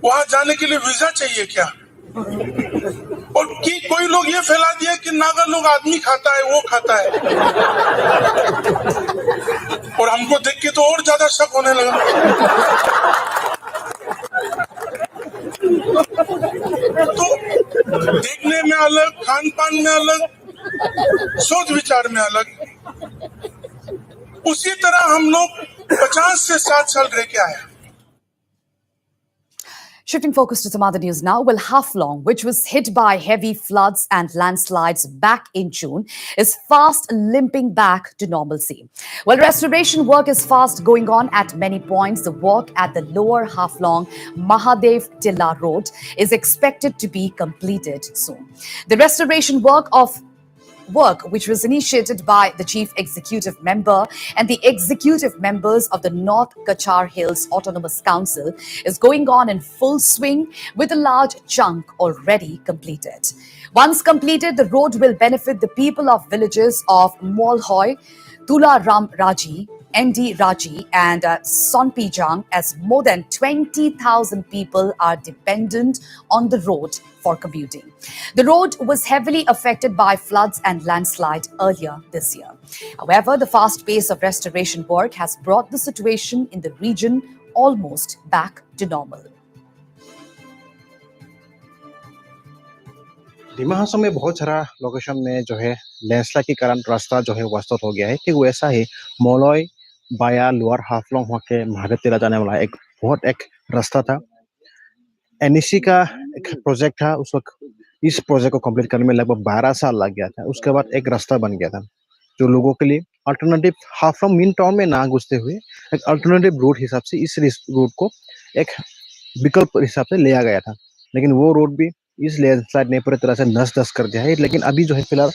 वहां जाने के लिए वीजा चाहिए क्या? और कि कोई लोग ये फैला दिया कि नागा लोग आदमी खाता है, वो खाता है, और हमको देख के तो और ज्यादा शक होने लगा। तो देखने में अलग, खान पान में अलग, सोच विचार में अलग। उसी तरह हम लोग 50 से 60 साल रह के आए। Shifting focus to some other news now. Well, Haflong, which was hit by heavy floods and landslides back in June, is fast limping back to normalcy. Well, restoration work is fast going on at many points. The work at the lower Haflong Mahadev Tilla Road is expected to be completed soon. The restoration work which was initiated by the chief executive member and the executive members of the North Kachar Hills Autonomous Council, is going on in full swing with a large chunk already completed. Once completed, the road will benefit the people of villages of Molhoy, Tula Ram Raji, ND Raji and Sonpijang, as more than 20,000 people are dependent on the road for commuting. The road was heavily affected by floods and landslide earlier this year. However, the fast pace of restoration work has brought the situation in the region almost back to normal. Dima हासाम में बहुत सारा location में जो है landslide के कारण रास्ता जो है वास्तव हो गया है। ठीक वैसा ही मोलोई बाया लोअर हाफलोंग वहाँ के महादेव तिला जाने वाला एक रास्ता था। एनईसी का एक प्रोजेक्ट था, उस वक्त इस प्रोजेक्ट को कंप्लीट करने में लगभग 12 साल लग गया था। उसके बाद एक रास्ता बन गया था जो लोगों के लिए अल्टरनेटिव हाफलोंग मेन टाउन में ना घुसते हुए एक अल्टरनेटिव रूट हिसाब से इस रूट को एक विकल्प हिसाब से लिया गया था। लेकिन वो रोड भी इस लैंडस्लाइड ने पूरी तरह से नस-धस कर दिया है। लेकिन अभी जो है फिलहाल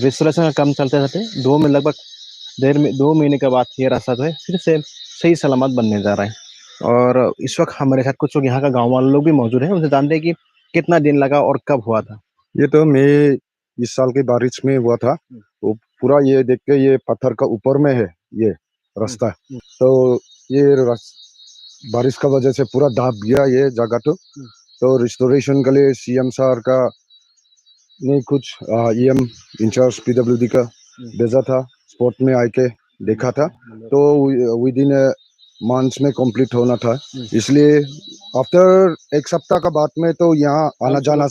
रिस्टोरेशन का काम चलते-चलते 2 महीने के बाद ये रास्ता जो है फिर से सही सलामत बनने जा रहा है। और इस वक्त हमारे साथ कुछ लोग यहाँ का गाँव वाले लोग भी मौजूद हैं, उनसे जानते हैं कि कितना दिन लगा और कब हुआ था। ये तो मई इस साल की बारिश में हुआ था। तो पूरा ये देख के ये पत्थर का ऊपर में है ये रास्ता, तो ये बारिश का वजह से पूरा दाब गया ये जगह। तो रिस्टोरेशन के लिए सीएम सर का नहीं कुछ ईएम इंचार्ज पीडब्ल्यूडी का भेजा था, स्पॉट में आके देखा था, तो विद इन मंथ्स में कंप्लीट होना था। इसलिए आफ्टर एक सप्ताह का बाद में तो यहाँ आना जाना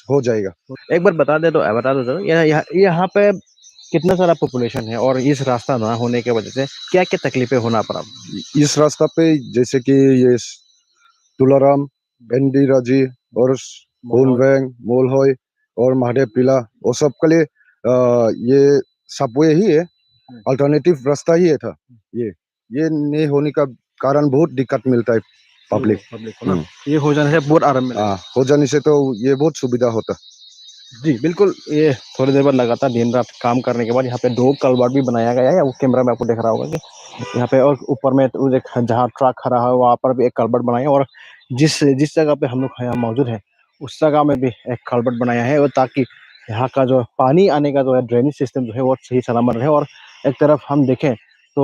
हो जाएगा। एक बार बता दो जरा यहाँ पे कितना सारा पॉपुलेशन है और इस रास्ता ना होने की वजह से क्या क्या तकलीफें होना पड़ा? इस रास्ता पे जैसे कि ये तुलाराम, एनडी राजी और होलवेंग, मोलहोय और महादेव पिला वो सब के लिए ये सबवे ही है, अल्टरनेटिव रास्ता ही है था। ये नहीं होने का कारण बहुत दिक्कत मिलता है पब्लिक को ना। ये हो जाने से बहुत आराम मिला। हो जाने से तो ये बहुत सुविधा होता। जी बिल्कुल, ये थोड़ी देर बाद लगातार दिन रात काम करने के बाद यहाँ पे 2 कलवर्ट भी बनाया गया है। वो कैमरा में आपको दिख रहा होगा कि यहाँ पे, और ऊपर में जहाँ ट्रक खड़ा है वहाँ पर भी एक कलवर्ट बनाया है, और जिस जगह पे हम लोग यहाँ मौजूद है उस जगह में भी एक कलवर्ट बनाया है, और ताकि यहाँ का जो पानी आने का जो है ड्रेनेज सिस्टम जो है वो सही सलामत रहे। और एक तरफ हम देखें तो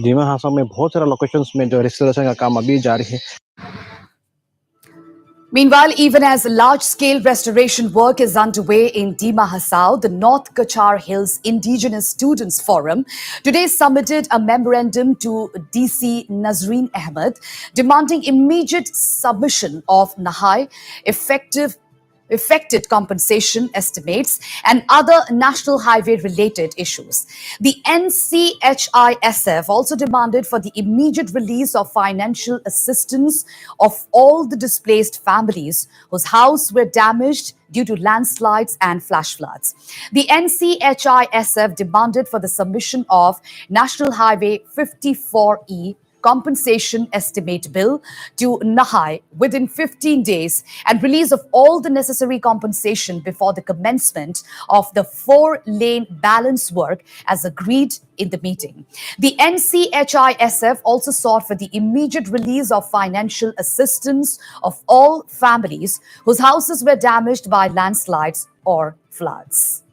डिमा हासाम में बहुत सारा लोकेशंस में जो रिस्टोरेशन का काम अभी जारी है। Meanwhile, even as large-scale restoration work is underway in Dima Hasao, the North Kachar Hills Indigenous Students Forum today submitted a memorandum to DC Nazreen Ahmed demanding immediate submission of Nahai affected compensation estimates and other national highway related issues. The NCHISF also demanded for the immediate release of financial assistance of all the displaced families whose houses were damaged due to landslides and flash floods. The NCHISF demanded for the submission of National Highway 54E compensation estimate bill to Nahai within 15 days and release of all the necessary compensation before the commencement of the 4-lane balance work as agreed in the meeting. The NCHISF also sought for the immediate release of financial assistance of all families whose houses were damaged by landslides or floods.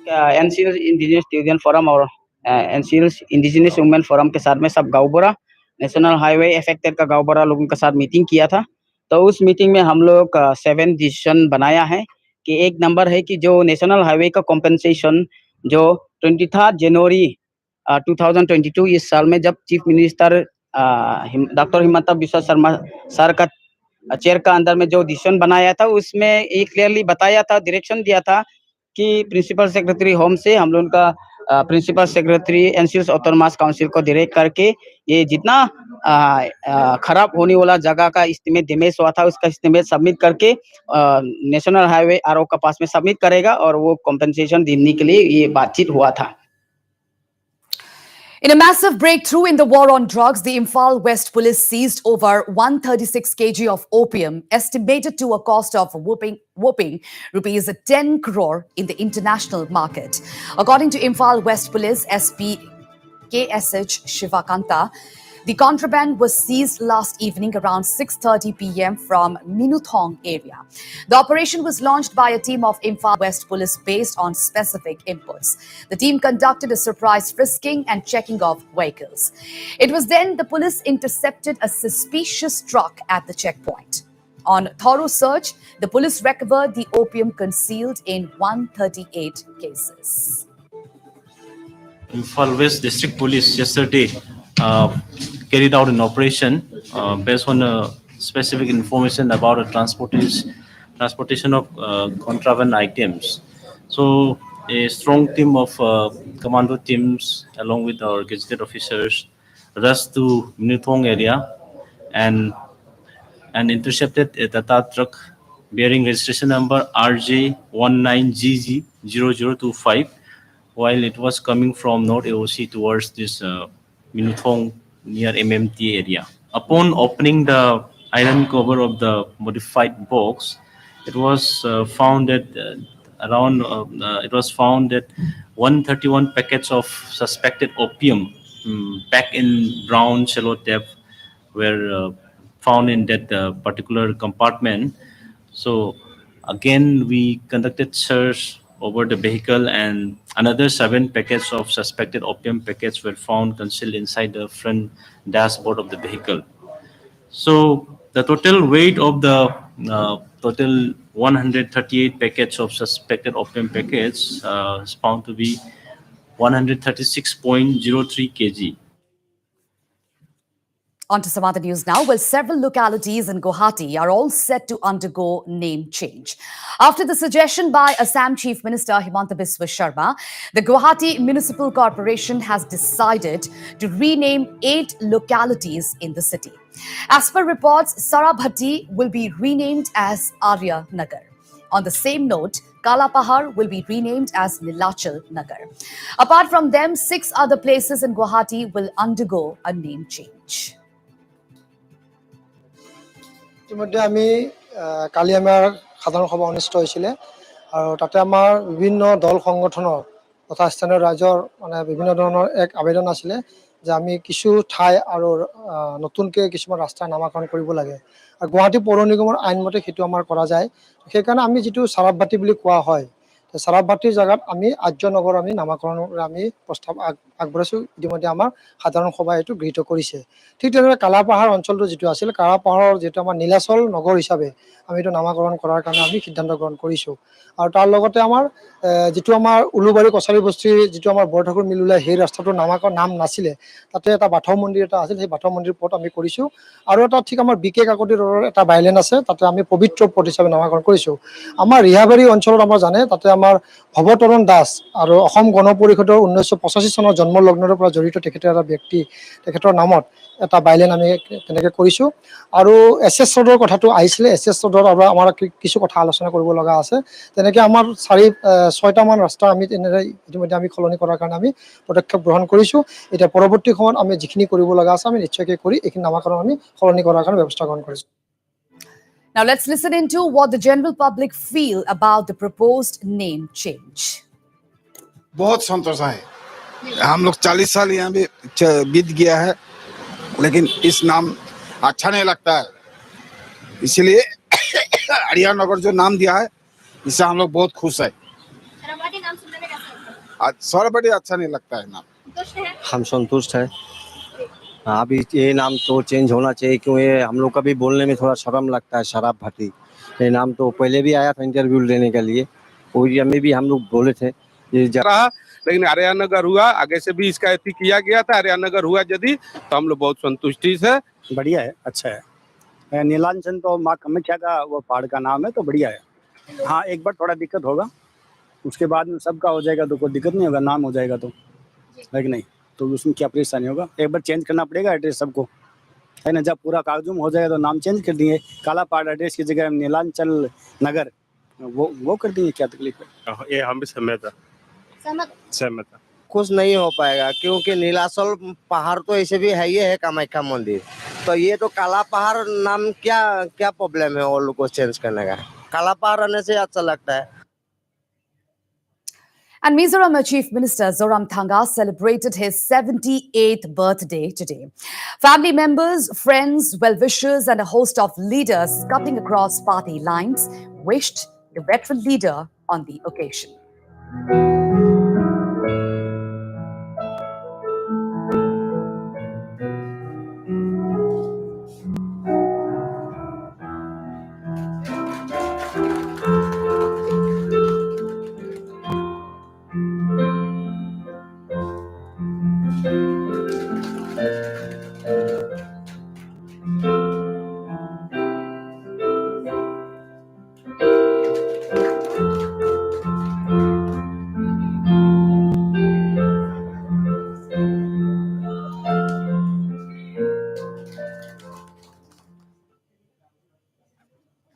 NCL Indigenous Student Forum और NCL Indigenous Women Forum के साथ में सब गाँव बोरा national highway affected का गाँव बड़ा लोगों के साथ मीटिंग किया था। तो उस मीटिंग में हम लोग 7 डिसीजन बनाया है कि एक नंबर है कि जो नेशनल हाईवे का कॉम्पेंसेशन जो 23 जनवरी 2022 इस साल में जब chief minister doctor Himanta Biswa Sharma sir का चेयर का अंदर में जो डिसीजन बनाया था उसमें ये क्लियरली बताया था, डायरेक्शन दिया था कि प्रिंसिपल सेक्रेटरी होम से हम लोग का principal secretary NCS autonomous council को डायरेक्ट करके ये जितना खराब होने वाला जगह का एस्टीमेट डैमेज हुआ था उसका एस्टीमेट सबमिट करके नेशनल हाईवे आरओ का पास में सबमिट करेगा और वो कॉम्पेंसेशन देने के लिए ये बातचीत हुआ था। In a massive breakthrough in the war on drugs, the Imphal West Police seized over 136 kg of opium, estimated to a cost of whopping rupees 10 crore in the international market. According to Imphal West Police SP KSH Shivakanta, the contraband was seized last evening around 6:30 p.m. from Minuthong area. The operation was launched by a team of Imphal West Police based on specific inputs. The team conducted a surprise frisking and checking of vehicles. It was then the police intercepted a suspicious truck at the checkpoint. On thorough search, the police recovered the opium concealed in 138 cases. Imphal West District Police yesterday carried out an operation based on specific information about a transportation of contraband items. So a strong team of commando teams along with our gazetted officers rushed to Minuthong area and intercepted a Tata truck bearing registration number RJ19GG0025 while it was coming from North AOC towards this Minuthong near MMT area. Upon opening the iron cover of the modified box, it was found that 131 packets of suspected opium packed in brown cello tape were found in that particular compartment. So again, we conducted search over the vehicle and another 7 packets of suspected opium packets were found concealed inside the front dashboard of the vehicle. So the total weight of the total 138 packets of suspected opium packets is found to be 136.03 kg. On to some other news now. Well, several localities in Guwahati are all set to undergo name change. After the suggestion by Assam Chief Minister Himanta Biswa Sharma, the Guwahati Municipal Corporation has decided to rename 8 localities in the city. As per reports, Sarabhatti will be renamed as Arya Nagar. On the same note, Kalapahar will be renamed as Nilachal Nagar. Apart from them, 6 other places in Guwahati will undergo a name change. ইতিমধ্যে আমি কালি আমাৰ সাধাৰণ সভা অনুষ্ঠিত হৈছিলে আৰু তাতে আমাৰ বিভিন্ন দল সংগঠনৰ তথা স্থানীয় ৰাইজৰ মানে বিভিন্ন ধৰণৰ এক আবেদন আছিলে যে আমি কিছু ঠাই আৰু নতুনকৈ কিছুমান ৰাস্তা নামাকৰণ কৰিব লাগে আৰু গুৱাহাটী পৌৰ নিগমৰ আইনমতে সেইটো আমাৰ কৰা যায় সেইকাৰণে আমি যিটো চাৰাববাটি বুলি কোৱা হয় চাৰাববাটিৰ জায়গাত আমি আৰ্যনগৰ আমি নামাকৰণৰ আমি প্ৰস্তাৱ আগবঢ়াইছো ইতিমধ্যে আমাৰ সাধাৰণ সভাই এইটো গৃহীত কৰিছে ঠিক তেনেদৰে কালাপাহাৰ অঞ্চলটো যিটো আছিল কালাপাহাৰৰ যেটো আমাৰ নীলাচল নগৰ হিচাপে আমি এইটো নামাকৰণ কৰাৰ কাৰণে আমি সিদ্ধান্ত গ্ৰহণ কৰিছো আৰু তাৰ লগতে আমাৰ যেটো আমাৰ উলুবাৰী কছাৰী বস্তিৰ যেটো আমাৰ বৰঠাকুৰ মিল ওলাই সেই ৰাস্তাটোৰ নাম নাছিলে তাতে এটা বাথৌ মন্দিৰ এটা আছিল সেই বাথৌ মন্দিৰ পথ আমি কৰিছো আৰু এটা ঠিক আমাৰ বিকে কাকতি ৰোডৰ এটা বাইলেন আছে তাতে আমি পবিত্ৰ পথ হিচাপে নামাকৰণ কৰিছো আমাৰ ৰিহাবাৰী অঞ্চলত আমাৰ জানে তাতে আমাৰ ভৱতৰণ দাস আৰু অসম গণ পৰিষদৰ 1985 চনৰ জন্ম লগ্নৰ পৰা জড়িত তেখেতৰ এটা ব্যক্তি তেখেতৰ নামত এটা বাইলেন আমি তেনেকৈ কৰিছো আৰু এছএছ ৰোডৰ কথাটো আহিছিলে এছএছ ৰোডৰ আমাৰ কিছু কথা আলোচনা কৰিব লগা আছে তেনেকৈ আমাৰ 6টা মান ৰাস্তা আমি ইতিমধ্যে আমি খলনি কৰাৰ কাৰণে আমি পদক্ষেপ গ্ৰহণ কৰিছো এতিয়া পৰৱৰ্তী সময়ত আমি যিখিনি কৰিব লগা আছে আমি নিশ্চয়কৈ কৰি এইখিনি নামাকৰণ আমি খলনি কৰাৰ কাৰণে ব্যৱস্থা গ্ৰহণ কৰিছো Now let's listen into what the general public feel about the proposed name change. बहुत संतोष है हम लोग 40 साल यहाँ भी बीत गया है लेकिन इस नाम अच्छा नहीं लगता है इसलिए आर्या नगर जो नाम दिया है इससे हम लोग बहुत खुश है सरबटी अच्छा नहीं लगता है नाम हम संतुष्ट है हाँ, अभी ये नाम तो चेंज होना चाहिए क्यों ये हम लोग का भी बोलने में थोड़ा शर्म लगता है शराब भाटी। ये नाम तो पहले भी आया था इंटरव्यू लेने के लिए, ओरिया में भी हम लोग बोले थे ये रहा, लेकिन आर्यनगर हुआ, आगे से भी इसका एथी किया गया था। आर्यनगर हुआ यदि तो हम लोग बहुत संतुष्टि से। बढ़िया है, अच्छा है। नीलांचन तो माँ कामाख्या का वो पहाड़ का नाम है, तो बढ़िया है। हाँ, एक बार थोड़ा दिक्कत होगा, उसके बाद में सबका हो जाएगा तो कोई दिक्कत नहीं होगा, नाम हो जाएगा तो, है कि नहीं? तो उसमें क्या परेशानी होगा, एक बार चेंज करना पड़ेगा एड्रेस सबको, है ना? जब पूरा कागजूम हो जाएगा तो नाम चेंज कर देंगे, काला पहाड़ एड्रेस की जगह नीलांचल नगर वो कर देंगे, क्या तकलीफ है? ये हम भी सहमत है। कुछ नहीं हो पाएगा क्योंकि नीलाचल पहाड़ तो ऐसे भी है ही है कामाख्या मंदिर, तो ये तो काला पहाड़ नाम क्या प्रॉब्लम है और लोग को चेंज करने का? काला पहाड़ रहने से अच्छा लगता है। And Mizoram Chief Minister Zoramthanga celebrated his 78th birthday today. Family members, friends, well-wishers and a host of leaders cutting across party lines wished the veteran leader on the occasion.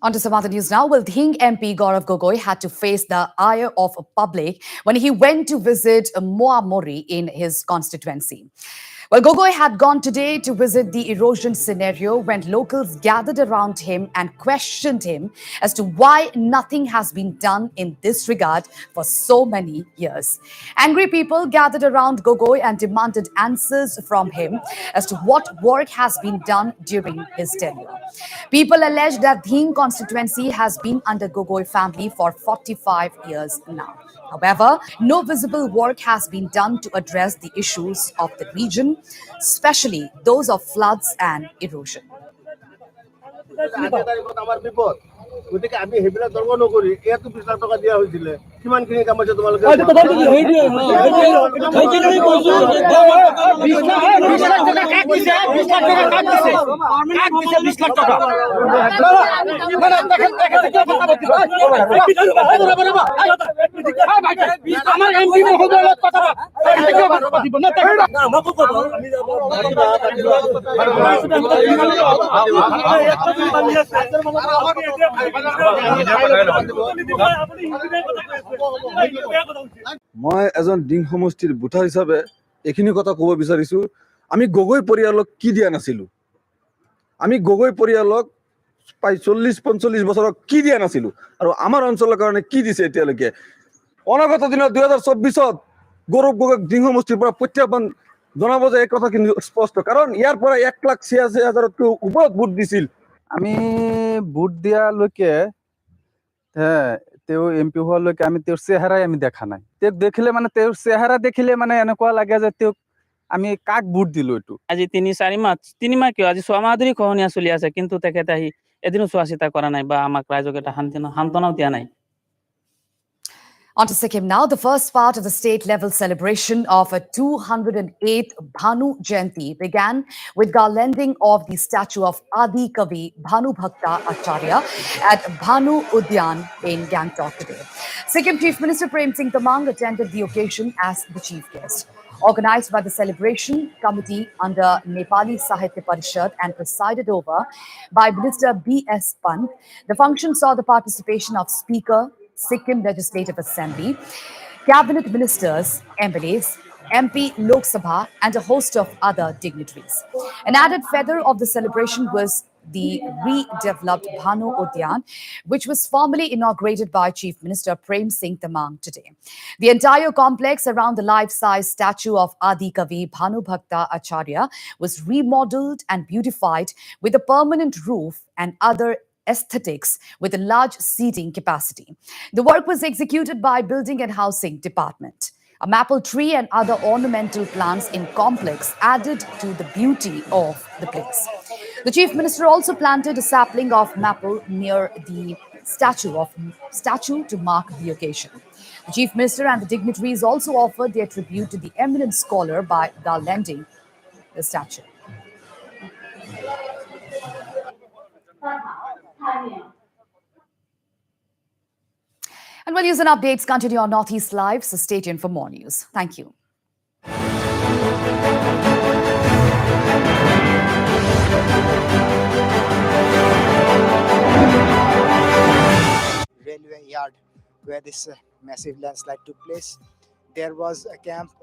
On to some other news now. Well, Dhing MP Gaurav Gogoi had to face the ire of a public when he went to visit Moa Mori in his constituency. Well, Gogoi had gone today to visit the erosion scenario when locals gathered around him and questioned him as to why nothing has been done in this regard for so many years. Angry people gathered around Gogoi and demanded answers from him as to what work has been done during his tenure. People allege that Dhing constituency has been under Gogoi family for 45 years now. However, no visible work has been done to address the issues of the region, especially those of floods and erosion. গতিকে আমি সেইবিলাক তৰ্ক নকৰি ইয়াতো 20 লাখ টকা দিয়া হৈছিলে কিমানখিনি কাম আছে তোমালোকে মই এজন ডিং সমষ্টিৰ ভোটাৰ হিচাপে এইখিনি কথা ক'ব বিচাৰিছো আমি গগৈ পৰিয়ালক কি দিয়া নাছিলো আমি গগৈ পৰিয়ালক প্ৰায় 40-45 বছৰক কি দিয়া নাছিলো আৰু আমাৰ অঞ্চলৰ কাৰণে কি দিছে এতিয়ালৈকে অনাগত দিনত 2024ত গৌৰৱ গগৈক ডিং সমষ্টিৰ পৰা প্ৰত্যাহ্বান জনাব যে এই কথা কিন্তু স্পষ্ট কাৰণ ইয়াৰ পৰা 1,86,000তকৈ ওপৰত ভোট দিছিল আমি ভোট দিয়ালৈকে তেওঁ এমপি হোৱালৈকে আমি তেওঁৰ চেহেৰাই আমি দেখা নাই তেওঁক দেখিলে মানে তেওঁৰ চেহেৰা দেখিলে মানে এনেকুৱা লাগে যে তেওঁক আমি কাক ভোট দিলো এইটো আজি 3-4 মাহ 3 মাহ কিয় আজি 6 মাহ ধৰি খহনীয়া চলি আছে কিন্তু তেখেতে আহি এদিনো চোৱা চিতা কৰা নাই বা আমাক ৰাইজক এটা শান্তনাও দিয়া নাই On to Sikkim now. The first part of the state-level celebration of a 208th Bhanu Jayanti began with garlanding of the statue of Adi Kavi Bhanu Bhakta Acharya at Bhanu Udyan in Gangtok today. Sikkim Chief Minister Prem Singh Tamang attended the occasion as the chief guest. Organized by the celebration committee under Nepali Sahitya Parishad and presided over by Minister B.S. Pant, the function saw the participation of Speaker, Sikkim Legislative Assembly, cabinet ministers, MLAs, MP Lok Sabha and a host of other dignitaries. An added feather of the celebration was the redeveloped Bhanu Udyan, which was formally inaugurated by Chief Minister Prem Singh Tamang today. The entire complex around the life-size statue of Adi Kavi Bhanu Bhakta Acharya was remodeled and beautified with a permanent roof and other aesthetics with a large seating capacity. The work was executed by Building and Housing Department. A maple tree and other ornamental plants in complex added to the beauty of the place. The Chief Minister also planted a sapling of maple near the statue to mark the occasion. The Chief Minister and the dignitaries also offered their tribute to the eminent scholar by garlanding the statue. And we'll news and updates continue on Northeast Live, so stay tuned for more news. Thank you. Railway yard where this massive landslide took place. There was a camp